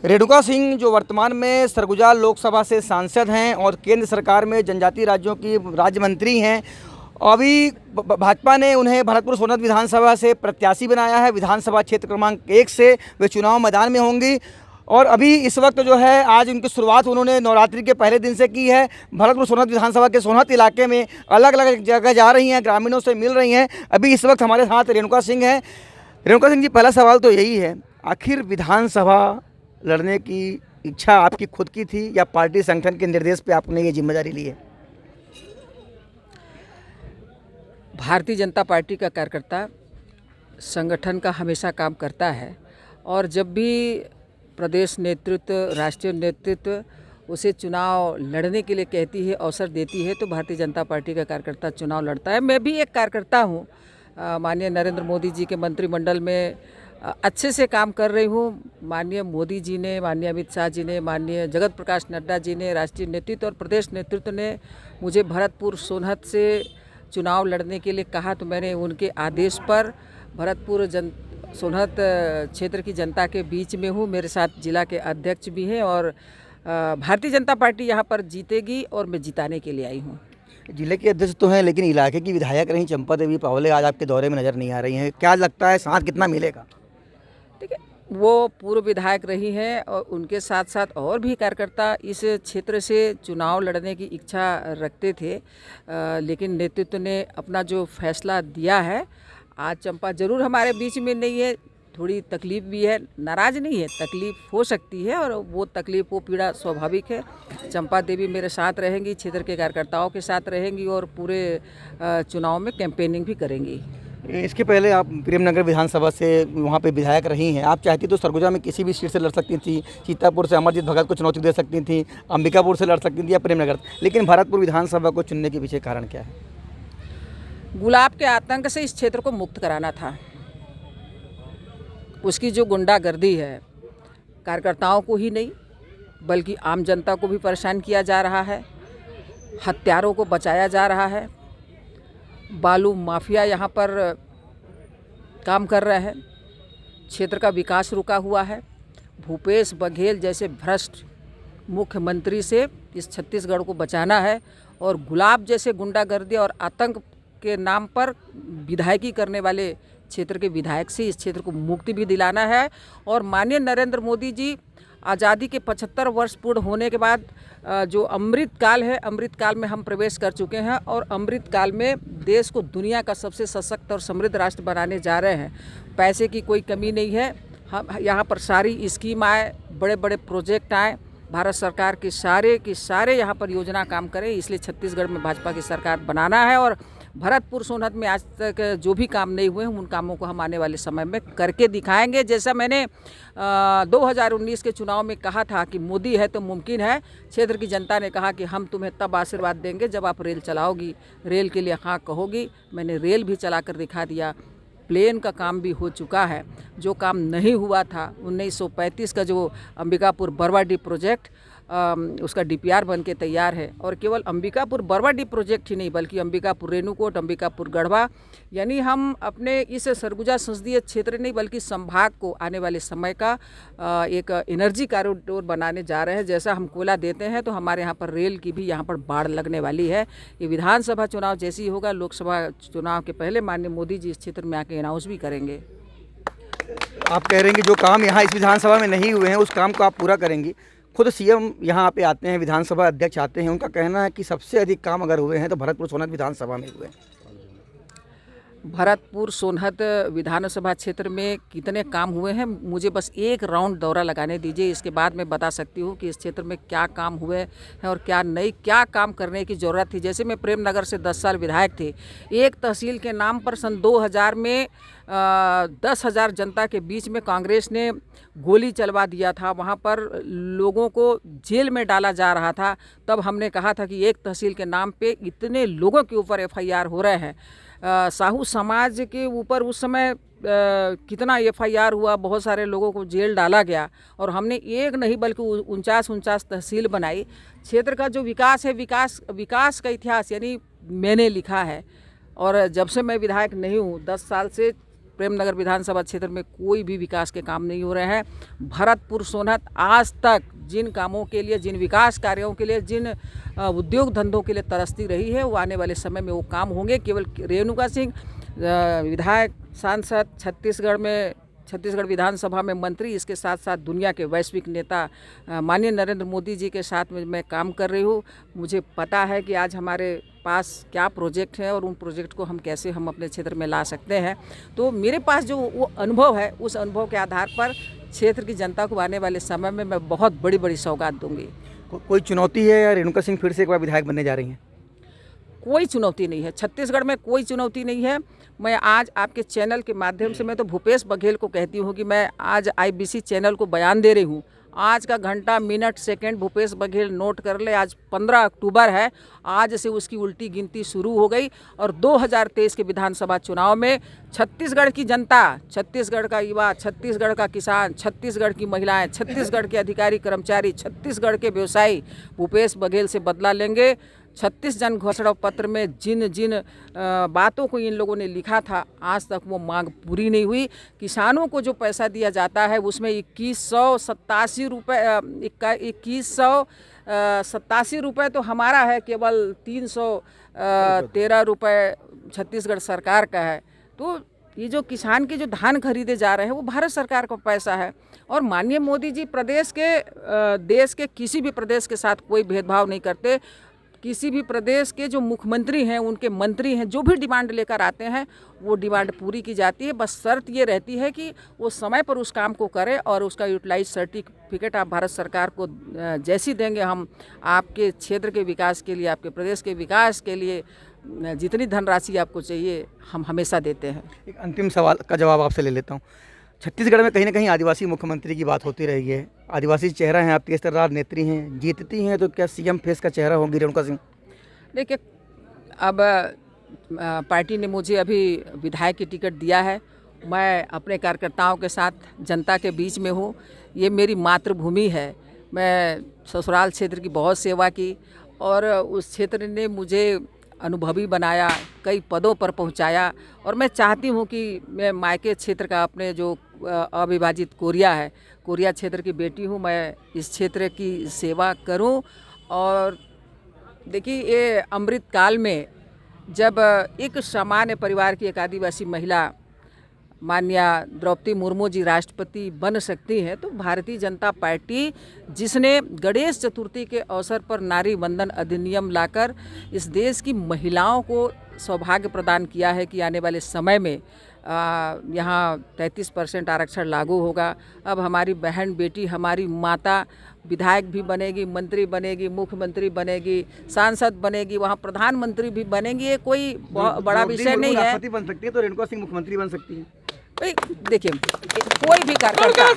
रेणुका सिंह जो वर्तमान में सरगुजा लोकसभा से सांसद हैं और केंद्र सरकार में जनजातीय राज्यों की राज्य मंत्री हैं। अभी भाजपा ने उन्हें भरतपुर सोनहत विधानसभा से प्रत्याशी बनाया है। विधानसभा क्षेत्र क्रमांक 1 से वे चुनाव मैदान में होंगी और अभी इस वक्त जो है आज उनकी शुरुआत उन्होंने नवरात्रि के पहले दिन से की है। भरतपुर सोनहत विधानसभा के सोनहत इलाके में अलग अलग जगह जा रही हैं, ग्रामीणों से मिल रही हैं। अभी इस वक्त हमारे साथ रेणुका सिंह हैं। रेणुका सिंह जी, पहला सवाल तो यही है, आखिर विधानसभा लड़ने की इच्छा आपकी खुद की थी या पार्टी संगठन के निर्देश पे आपने ये जिम्मेदारी ली है? भारतीय जनता पार्टी का कार्यकर्ता संगठन का हमेशा काम करता है और जब भी प्रदेश नेतृत्व, राष्ट्रीय नेतृत्व उसे चुनाव लड़ने के लिए कहती है, अवसर देती है, तो भारतीय जनता पार्टी का कार्यकर्ता चुनाव लड़ता है। मैं भी एक कार्यकर्ता हूँ। माननीय नरेंद्र मोदी जी के मंत्रिमंडल में अच्छे से काम कर रही हूँ। माननीय मोदी जी ने, माननीय अमित शाह जी ने, माननीय जगत प्रकाश नड्डा जी ने, राष्ट्रीय नेतृत्व और प्रदेश नेतृत्व ने मुझे भरतपुर सोनहत से चुनाव लड़ने के लिए कहा, तो मैंने उनके आदेश पर भरतपुर सोनहत क्षेत्र की जनता के बीच में हूँ। मेरे साथ जिला के अध्यक्ष भी हैं और भारतीय जनता पार्टी यहाँ पर जीतेगी और मैं जिताने के लिए आई हूँ। जिले के अध्यक्ष तो हैं, लेकिन इलाके की विधायक रही चंपा देवी पावले आज आपके दौरे में नज़र नहीं आ रही हैं। क्या लगता है साथ कितना मिलेगा? ठीक है, वो पूर्व विधायक रही हैं और उनके साथ साथ और भी कार्यकर्ता इस क्षेत्र से चुनाव लड़ने की इच्छा रखते थे, लेकिन नेतृत्व ने अपना जो फैसला दिया है। आज चंपा जरूर हमारे बीच में नहीं है, थोड़ी तकलीफ़ भी है, नाराज़ नहीं है, तकलीफ़ हो सकती है और वो तकलीफ़, वो पीड़ा स्वाभाविक है। चंपा देवी मेरे साथ रहेंगी, क्षेत्र के कार्यकर्ताओं के साथ रहेंगी और पूरे चुनाव में कैंपेनिंग भी करेंगी। इसके पहले आप प्रेमनगर विधानसभा से वहाँ पे विधायक रही हैं। आप चाहती तो सरगुजा में किसी भी सीट से लड़ सकती थी, सीतापुर से अमरजीत भगत को चुनौती दे सकती थी, अंबिकापुर से लड़ सकती थी या प्रेमनगर, लेकिन भरतपुर विधानसभा को चुनने के पीछे कारण क्या है? गुलाब के आतंक से इस क्षेत्र को मुक्त कराना था। उसकी जो गुंडागर्दी है, कार्यकर्ताओं को ही नहीं बल्कि आम जनता को भी परेशान किया जा रहा है, हत्यारों को बचाया जा रहा है, बालू माफिया यहाँ पर काम कर रहे हैं, क्षेत्र का विकास रुका हुआ है। भूपेश बघेल जैसे भ्रष्ट मुख्यमंत्री से इस छत्तीसगढ़ को बचाना है और गुलाब जैसे गुंडागर्दी और आतंक के नाम पर विधायकी करने वाले क्षेत्र के विधायक से इस क्षेत्र को मुक्ति भी दिलाना है। और माननीय नरेंद्र मोदी जी आज़ादी के 75 वर्ष पूर्ण होने के बाद जो अमृत काल है, अमृत काल में हम प्रवेश कर चुके हैं और अमृत काल में देश को दुनिया का सबसे सशक्त और समृद्ध राष्ट्र बनाने जा रहे हैं। पैसे की कोई कमी नहीं है। हम यहाँ पर सारी स्कीम आए, बड़े बड़े प्रोजेक्ट आए, भारत सरकार के सारे यहाँ पर योजना काम करें, इसलिए छत्तीसगढ़ में भाजपा की सरकार बनाना है। और भरतपुर सोनहत में आज तक जो भी काम नहीं हुए हैं उन कामों को हम आने वाले समय में करके दिखाएंगे। जैसा मैंने 2019 के चुनाव में कहा था कि मोदी है तो मुमकिन है, क्षेत्र की जनता ने कहा कि हम तुम्हें तब आशीर्वाद देंगे जब आप रेल चलाओगी, रेल के लिए हाँ कहोगी। मैंने रेल भी चला कर दिखा दिया, प्लेन का काम भी हो चुका है। जो काम नहीं हुआ था 1935 का जो अंबिकापुर बरवाडीह प्रोजेक्ट, उसका डीपीआर बन के तैयार है। और केवल अंबिकापुर बरवाडीह प्रोजेक्ट ही नहीं बल्कि अंबिकापुर रेणुकूट, अंबिकापुर गढ़वा, यानी हम अपने इस सरगुजा संसदीय क्षेत्र नहीं बल्कि संभाग को आने वाले समय का एक एनर्जी कॉरिडोर बनाने जा रहे हैं। जैसा हम कोयला देते हैं तो हमारे यहाँ पर रेल की भी यहाँ पर बाढ़ लगने वाली है। ये विधानसभा चुनाव जैसे ही होगा, लोकसभा चुनाव के पहले माननीय मोदी जी इस क्षेत्र में आके अनाउंस भी करेंगे। आप कह रहे हैं कि जो काम यहाँ इस विधानसभा में नहीं हुए हैं उस काम को आप पूरा करेंगी। खुद सीएम यहाँ पे आते हैं, विधानसभा अध्यक्ष आते हैं, उनका कहना है कि सबसे अधिक काम अगर हुए हैं तो भरतपुर सोनहत विधानसभा में हुए हैं। भरतपुर सोनहत विधानसभा क्षेत्र में कितने काम हुए हैं, मुझे बस एक राउंड दौरा लगाने दीजिए, इसके बाद मैं बता सकती हूँ कि इस क्षेत्र में क्या काम हुए हैं और क्या काम करने की ज़रूरत थी। जैसे मैं प्रेमनगर से 10 साल विधायक थे, एक तहसील के नाम पर सन 2000 में 10,000 जनता के बीच में कांग्रेस ने गोली चलवा दिया था, वहाँ पर लोगों को जेल में डाला जा रहा था। तब हमने कहा था कि एक तहसील के नाम पे इतने लोगों के ऊपर FIR हो रहे हैं। साहू समाज के ऊपर उस समय कितना FIR हुआ, बहुत सारे लोगों को जेल डाला गया और हमने एक नहीं बल्कि 49 तहसील बनाई। क्षेत्र का जो विकास है, विकास का इतिहास यानी मैंने लिखा है। और जब से मैं विधायक नहीं हूँ, 10 साल से प्रेमनगर विधानसभा क्षेत्र में कोई भी विकास के काम नहीं हो रहे हैं। भरतपुर सोनहत आज तक जिन कामों के लिए, जिन विकास कार्यों के लिए, जिन उद्योग धंधों के लिए तरसती रही है, वो आने वाले समय में वो काम होंगे। केवल रेणुका सिंह विधायक, सांसद, छत्तीसगढ़ विधानसभा में मंत्री, इसके साथ साथ दुनिया के वैश्विक नेता माननीय नरेंद्र मोदी जी के साथ में मैं काम कर रही हूँ। मुझे पता है कि आज हमारे पास क्या प्रोजेक्ट है और उन प्रोजेक्ट को हम कैसे अपने क्षेत्र में ला सकते हैं। तो मेरे पास जो वो अनुभव है, उस अनुभव के आधार पर क्षेत्र की जनता को आने वाले समय में मैं बहुत बड़ी बड़ी सौगात दूंगी। कोई चुनौती है या रेणुका सिंह फिर से एक बार विधायक बनने जा रही हैं? कोई चुनौती नहीं है, छत्तीसगढ़ में कोई चुनौती नहीं है। मैं आज आपके चैनल के माध्यम से, मैं तो भूपेश बघेल को कहती हूँ कि मैं आज IBC चैनल को बयान दे रही हूँ। आज का घंटा, minute, second Bhupesh Baghel note कर ले। आज 15 अक्टूबर है, आज से उसकी उल्टी गिनती शुरू हो गई और 2023 के विधानसभा चुनाव में छत्तीसगढ़ की जनता, छत्तीसगढ़ का युवा, छत्तीसगढ़ का किसान, छत्तीसगढ़ की महिलाएं, छत्तीसगढ़ के अधिकारी कर्मचारी, छत्तीसगढ़ के व्यवसायी भूपेश बघेल से बदला लेंगे। 36 जन घोषणा पत्र में जिन जिन बातों को इन लोगों ने लिखा था, आज तक वो मांग पूरी नहीं हुई। किसानों को जो पैसा दिया जाता है उसमें 2187 रुपये तो हमारा है, केवल 313 रुपये छत्तीसगढ़ सरकार का है। तो ये जो किसान के जो धान खरीदे जा रहे हैं वो भारत सरकार का पैसा है। और माननीय मोदी जी देश के किसी भी प्रदेश के साथ कोई भेदभाव नहीं करते। किसी भी प्रदेश के जो मुख्यमंत्री हैं, उनके मंत्री हैं, जो भी डिमांड लेकर आते हैं वो डिमांड पूरी की जाती है। बस शर्त ये रहती है कि वो समय पर उस काम को करें और उसका यूटिलाइज सर्टिफिकेट आप भारत सरकार को जैसी देंगे, हम आपके क्षेत्र के विकास के लिए, आपके प्रदेश के विकास के लिए जितनी धनराशि आपको चाहिए हम हमेशा देते हैं। एक अंतिम सवाल का जवाब आपसे ले लेता हूँ। छत्तीसगढ़ में कहीं ना कहीं आदिवासी मुख्यमंत्री की बात होती रही है, आदिवासी चेहरा हैं, आप तेजतर्रार नेत्री हैं, जीतती हैं तो क्या CM फेस का चेहरा होंगी रेणुका सिंह? देखिए, अब पार्टी ने मुझे अभी विधायक की टिकट दिया है। मैं अपने कार्यकर्ताओं के साथ जनता के बीच में हूँ। ये मेरी मातृभूमि है। मैं ससुराल क्षेत्र की बहुत सेवा की और उस क्षेत्र ने मुझे अनुभवी बनाया, कई पदों पर पहुंचाया। और मैं चाहती हूं कि मैं मायके क्षेत्र का, अपने जो अविभाजित कोरिया है, कोरिया क्षेत्र की बेटी हूं, मैं इस क्षेत्र की सेवा करूं। और देखिए, ये अमृत काल में जब एक सामान्य परिवार की एक आदिवासी महिला माननीय द्रौपदी मुर्मू जी राष्ट्रपति बन सकती हैं, तो भारतीय जनता पार्टी, जिसने गणेश चतुर्थी के अवसर पर नारी वंदन अधिनियम लाकर इस देश की महिलाओं को सौभाग्य प्रदान किया है कि आने वाले समय में यहाँ 33% आरक्षण लागू होगा। अब हमारी बहन बेटी, हमारी माता विधायक भी बनेगी, मंत्री बनेगी, मुख्यमंत्री बनेगी, सांसद बनेगी, वहाँ प्रधानमंत्री भी बनेगी। ये कोई बड़ा विषय नहीं है। राष्ट्रपति बन सकती है तो रेणुका सिंह मुख्यमंत्री बन सकती है। देखिए, कोई भी कार्यकर्ता,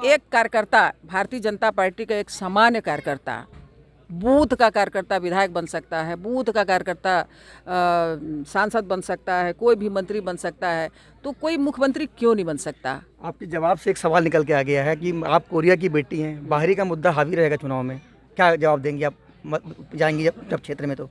एक कार्यकर्ता, भारतीय जनता पार्टी का एक सामान्य कार्यकर्ता, बूथ का कार्यकर्ता विधायक बन सकता है, बूथ का कार्यकर्ता सांसद बन सकता है, कोई भी मंत्री बन सकता है, तो कोई मुख्यमंत्री क्यों नहीं बन सकता? आपके जवाब से एक सवाल निकल के आ गया है कि आप कोरिया की बेटी हैं, बाहरी का मुद्दा हावी रहेगा चुनाव में, क्या जवाब देंगी आप जाएंगी जब क्षेत्र में? तो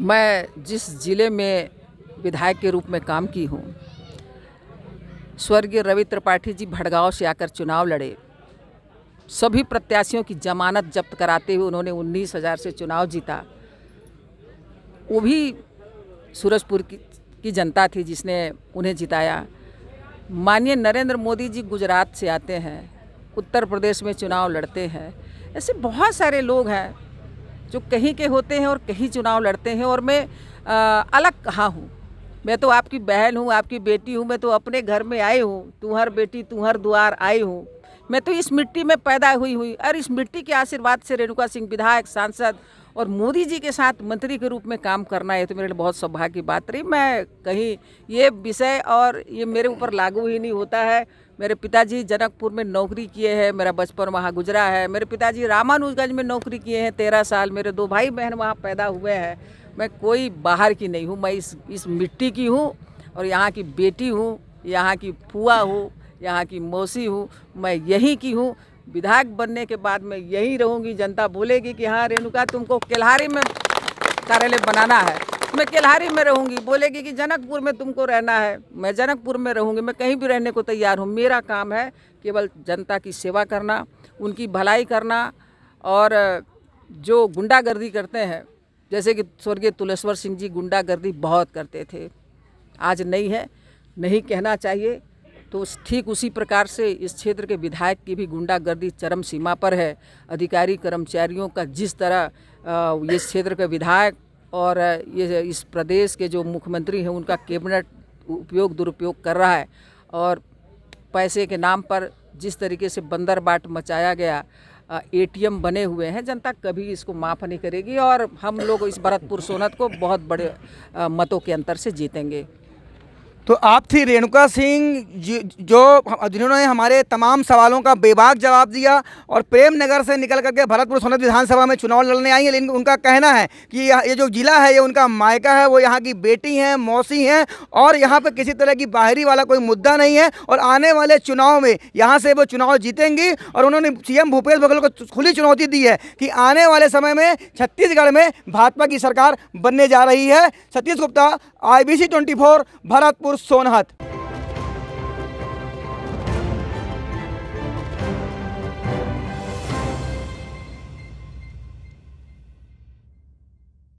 मैं जिस जिले में विधायक के रूप में काम की हूँ, स्वर्गीय रवि त्रिपाठी जी भड़गांव से आकर चुनाव लड़े, सभी प्रत्याशियों की जमानत जब्त कराते हुए उन्होंने 19,000 से चुनाव जीता। वो भी सूरजपुर की जनता थी जिसने उन्हें जिताया। माननीय नरेंद्र मोदी जी गुजरात से आते हैं, उत्तर प्रदेश में चुनाव लड़ते हैं। ऐसे बहुत सारे लोग हैं जो कहीं के होते हैं और कहीं चुनाव लड़ते हैं। और मैं अलग कहाँ हूँ? मैं तो आपकी बहन हूँ, आपकी बेटी हूँ। मैं तो अपने घर में आई हूँ, तुम्हार बेटी तुम्हार द्वार आई हूँ। मैं तो इस मिट्टी में पैदा हुई और इस मिट्टी के आशीर्वाद से रेणुका सिंह विधायक, सांसद और मोदी जी के साथ मंत्री के रूप में काम करना है तो मेरे लिए बहुत सौभाग्य की बात रही। मैं कहीं ये विषय और ये मेरे ऊपर लागू ही नहीं होता है। मेरे पिताजी जनकपुर में नौकरी किए हैं, मेरा बचपन वहाँ गुजरा है। मेरे पिताजी रामानुजगंज में नौकरी किए हैं 13 साल। मेरे 2 भाई बहन वहाँ पैदा हुए हैं। मैं कोई बाहर की नहीं हूँ, मैं इस मिट्टी की हूँ और यहाँ की बेटी हूँ, यहाँ की फुआ हूँ, यहाँ की मौसी हूँ। मैं यहीं की हूँ। विधायक बनने के बाद मैं यहीं रहूँगी। जनता बोलेगी कि हाँ रेणुका, तुमको केल्हारी में कार्यालय बनाना है मैं केल्हारी में रहूँगी, बोलेगी कि जनकपुर में तुमको रहना है, मैं जनकपुर में रहूँगी, मैं कहीं भी रहने को तैयार हूँ। मेरा काम है केवल जनता की सेवा करना, उनकी भलाई करना। और जो गुंडागर्दी करते हैं, जैसे कि स्वर्गीय तुलेश्वर सिंह जी गुंडागर्दी बहुत करते थे, आज नहीं है, नहीं कहना चाहिए। तो ठीक उसी प्रकार से इस क्षेत्र के विधायक की भी गुंडागर्दी चरम सीमा पर है। अधिकारी कर्मचारियों का जिस तरह इस क्षेत्र के विधायक और ये इस प्रदेश के जो मुख्यमंत्री हैं उनका कैबिनेट उपयोग दुरुपयोग कर रहा है, और पैसे के नाम पर जिस तरीके से बंदर बाट मचाया गया, एटीएम बने हुए हैं, जनता कभी इसको माफ़ नहीं करेगी। और हम लोग इस भरतपुर सोनत को बहुत बड़े मतों के अंतर से जीतेंगे। तो आप थी रेणुका सिंह जिन्होंने हमारे तमाम सवालों का बेबाक जवाब दिया और प्रेम नगर से निकल करके भरतपुर सोनत विधानसभा में चुनाव लड़ने आई है। लेकिन उनका कहना है कि ये जो जिला है ये उनका मायका है, वो यहाँ की बेटी हैं, मौसी हैं, और यहाँ पे किसी तरह की बाहरी वाला कोई मुद्दा नहीं है। और आने वाले चुनाव में यहाँ से वो चुनाव जीतेंगी। और उन्होंने सीएम भूपेश बघेल को खुली चुनौती दी है कि आने वाले समय में छत्तीसगढ़ में भाजपा की सरकार बनने जा रही है। सतीश गुप्ता, IBC 24, भरतपुर सोनहत।